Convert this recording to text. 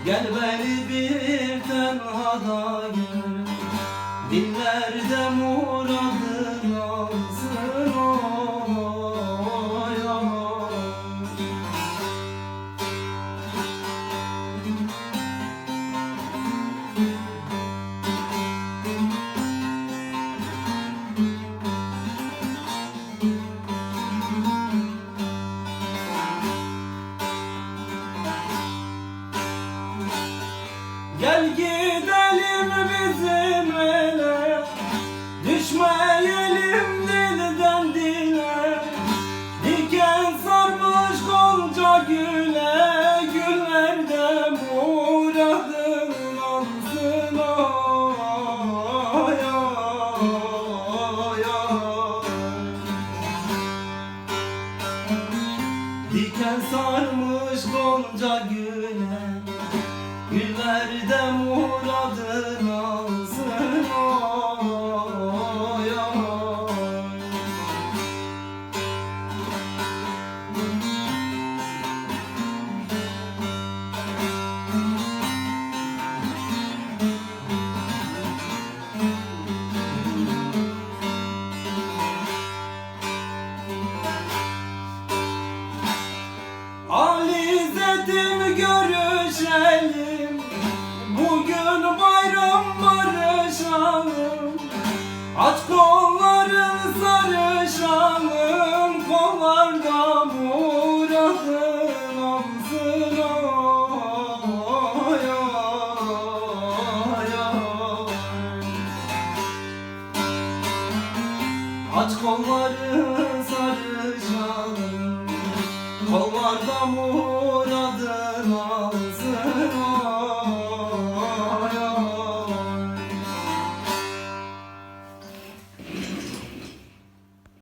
Gel beni bir tenhada gör, dillerde muradın alsın oy oy. Gel gidelim bizim ele, düşmeyelim dilden dile. Diken sarmış gonca güle, güllerde muradın alsın oy oy oy. Diken sarmış gonca güle, güllerde muradın alsın oy oy. Alizetim görüşelim, bugün bayram barışalım. Aç kolların sarı